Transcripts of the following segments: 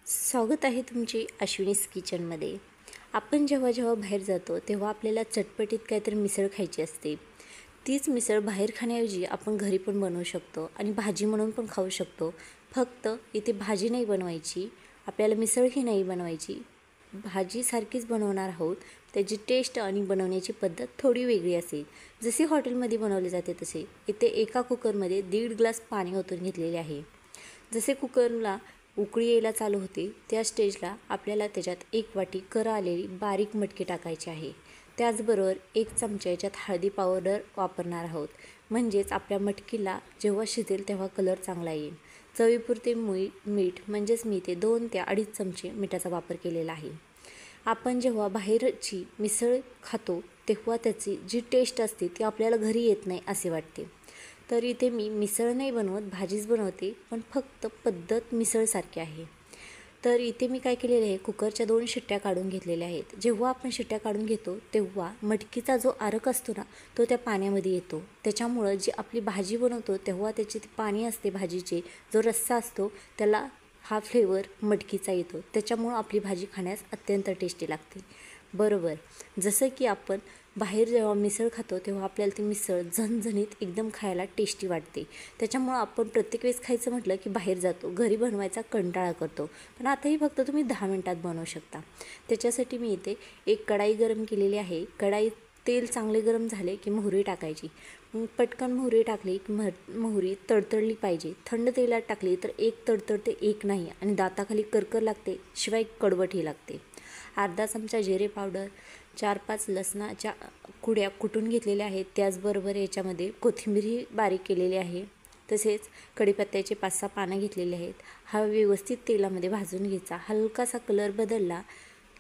स्वागत आहे तुमचे अश्विनीज किचनमध्ये। आपण जेव्हा बाहेर जातो तेव्हा आपल्याला चटपटीत काहीतरी मिसळ खायची असते। तीच मिसळ बाहेर खाण्याऐवजी आपण घरी पण बनवू शकतो आणि भाजी म्हणून पण खाऊ शकतो। फक्त इथे भाजी नाही बनवायची, आपल्याला मिसळही नाही बनवायची, भाजी सारखीच बनवणार आहोत। त्याची टेस्ट आणि बनवण्याची पद्धत थोडी वेगळी असेल। जसे हॉटेलमध्ये बनवले जाते तसे इथे एका कुकरमध्ये 1.5 ग्लास पाणी ओतून घेतलेले आहे। जसे कुकरला उकळी यायला चालू होते त्या स्टेजला आपल्याला त्याच्यात 1 वाटी कर आलेली बारीक मटकी टाकायची आहे। त्याचबरोबर 1 चमचा याच्यात हळदी पावडर वापरणार आहोत, म्हणजेच आपल्या मटकीला जेव्हा शिजेल तेव्हा कलर चांगला येईल। चवीपुरते मीठ म्हणजेच मी ते 2 ते 2.5 चमचे मिठाचा वापर केलेला आहे। आपण जेव्हा बाहेरची मिसळ खातो तेव्हा त्याची जी टेस्ट असते ती आपल्याला घरी येत नाही असे वाटते। तर इथे मी मिसळ नाही बनवत, भाजीच बनवते, पण फक्त पद्धत मिसळसारखी आहे। तर इथे मी काय केलेले आहे, कुकरच्या 2 शिट्ट्या काढून घेतलेल्या आहेत। जेव्हा आपण शिट्ट्या काढून घेतो तेव्हा मटकीचा जो अर्क असतो ना तो त्या पाण्यामध्ये येतो। त्याच्यामुळं जी आपली भाजी बनवतो तेव्हा त्याची पाणी असते भाजीचे, जो रस्सा असतो त्याला हा फ्लेवर मटकीचा येतो। त्याच्यामुळं आपली भाजी खाण्यास अत्यंत टेस्टी लागते। बरोबर, जसं की आपण बाहेर जेव्हा मिसळ खातो तेव्हा आपल्याला ती मिसळ झणझणीत एकदम खायला टेस्टी वाटते। त्याच्यामुळं आपण प्रत्येक वेळेस खायचं म्हटलं की बाहेर जातो, घरी बनवायचा कंटाळा करतो, पण आताही फक्त तुम्ही 10 मिनिटात बनवू शकता। त्याच्यासाठी मी इथे एक कढाई गरम केलेली आहे। कढाईत तेल चांगले गरम झाले की मोहरी टाकायची। पटकन मोहरी टाकली की मोहरी तडतडली पाहिजे। थंड तेलात टाकली तर एक तडतडते एक नाही आणि दाताखाली करकर लागते, शिवाय कडवटही लागते। अर्धा चमचा जिरे पावडर, 4-5 लसणाच्या कुड्या कुटून घेतलेल्या आहेत। त्याचबरोबर याच्यामध्ये कोथिंबीरही बारीक केलेली आहे, तसेच कढीपत्त्याचे 5-6 पानं घेतलेले आहेत। हा व्यवस्थित तेलामध्ये भाजून घ्यायचा। हलकासा कलर बदलला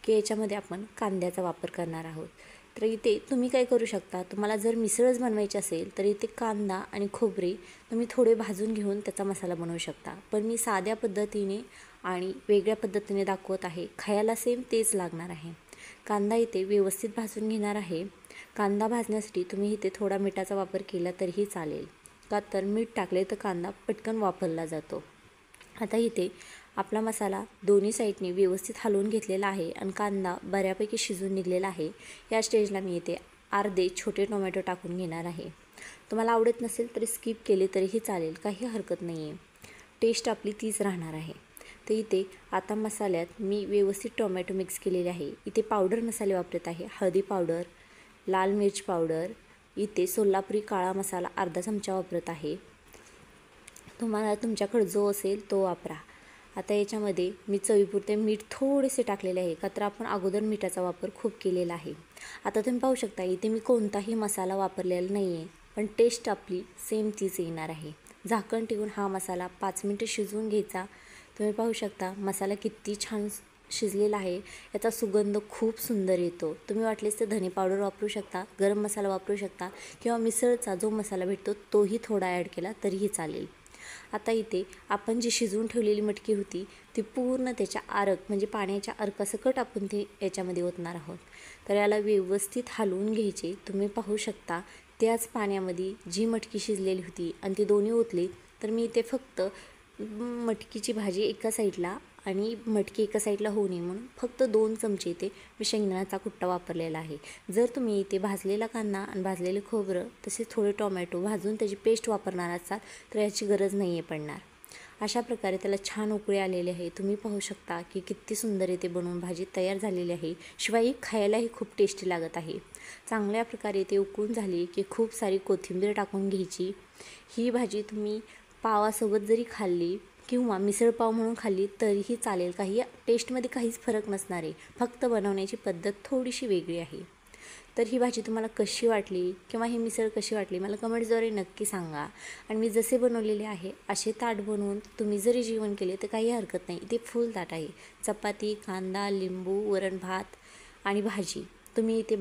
की याच्यामध्ये आपण कांद्याचा वापर करणार आहोत। तर इथे तुम्ही काय करू शकता, तुम्हाला जर मिसळच बनवायची असेल तर इथे कांदा आणि खोबरे तुम्ही थोडे भाजून घेऊन त्याचा मसाला बनवू शकता, पण मी साध्या पद्धतीने आणि वेगळ्या पद्धतीने दाखवत आहे। खायला सेम तेच लागणार आहे। कांदा इथे व्यवस्थित भाजून घेणार आहे। कांदा भाजण्यासाठी तुम्ही इथे थोडा मिठाचा वापर केला तरीही चालेल, का तर मीठ टाकले तर कांदा पटकन वापरला जातो। आता इथे आपला मसाला दोन्ही साईडने व्यवस्थित हलवून घेतलेला आहे आणि कांदा बऱ्यापैकी शिजून निघलेला आहे। या स्टेजला मी इथे अर्धे छोटे टोमॅटो टाकून घेणार आहे। तुम्हाला आवडत नसेल तरी स्किप केले तरीही चालेल, काही हरकत नाही आहे, टेस्ट आपली तीच राहणार आहे। तर इथे आता मसाल्यात मी व्यवस्थित टोमॅटो मिक्स केलेले आहे। इथे पावडर मसाले वापरत आहे, हळदी पावडर, लाल मिर्च पावडर, इथे सोलापुरी काळा मसाला अर्धा चमचा वापरत आहे। तुम्हाला तुमच्याकडे जो असेल तो वापरा। आता याच्यामध्ये मी चवीपुरते मीठ थोडेसे टाकलेले आहे, का तर आपण अगोदर मिठाचा वापर खूप केलेला आहे। आता तुम्ही पाहू शकता इथे मी कोणताही मसाला वापरलेला नाही आहे, पण टेस्ट आपली सेम तीच येणार आहे। झाकण ठेवून हा मसाला 5 मिनिटं शिजवून घ्यायचा। तुम्ही पाहू शकता मसाला किती छान शिजलेला आहे, याचा सुगंध खूप सुंदर येतो। तुम्ही वाटलेस तर धने पावडर वापरू शकता, गरम मसाला वापरू शकता, किंवा मिसळचा जो मसाला भेटतो तोही थोडा ॲड केला तरीही चालेल। आता इथे आपण जी शिजवून ठेवलेली मटकी होती ती पूर्ण त्याच्या अर्क म्हणजे पाण्याच्या अर्कासकट आपण ती याच्यामध्ये ओतणार आहोत। तर याला व्यवस्थित हलवून घ्यायचे। तुम्ही पाहू शकता त्याच पाण्यामध्ये जी मटकी शिजलेली होती आणि ती दोन्ही ओतली, तर मी इथे फक्त मटकीची भाजी एका साईडला आणि मटकी एका साईडला होऊ नये म्हणून फक्त 2 चमचे इथे मी शेंगदाण्याचा कुट्टा वापरलेला आहे। जर तुम्ही इथे भाजलेला कांदा आणि भाजलेले खोबरं तसेच थोडे टोमॅटो भाजून त्याची पेस्ट वापरणार असाल तर याची गरज नाही आहे पडणार। अशा प्रकारे त्याला छान उकळी आलेली आहे। तुम्ही पाहू शकता की किती सुंदर इथे बनवून भाजी तयार झालेली आहे, शिवाय खायलाही खूप टेस्टी लागत आहे। चांगल्या प्रकारे ते उकळून झाली की खूप सारी कोथिंबीर टाकून घ्यायची। ही भाजी तुम्ही पावासोबत जरी खाल्ली किंवा मिसळ पाव म्हणून खाल्ली तरीही चालेल, काही टेस्टमध्ये काहीच फरक नसणार आहे, फक्त बनवण्याची पद्धत थोडीशी वेगळी आहे। तर ही भाजी तुम्हाला कशी वाटली किंवा ही मिसळ कशी वाटली मला कमेंट्सद्वारे नक्की सांगा। आणि मी जसे बनवलेले आहे असे ताट बनवून तुम्ही जरी जेवण केले तर काही हरकत नाही। इथे फुल ताट आहे, चपाती, कांदा, लिंबू, वरण भात आणि भाजी। तुम्ही इथे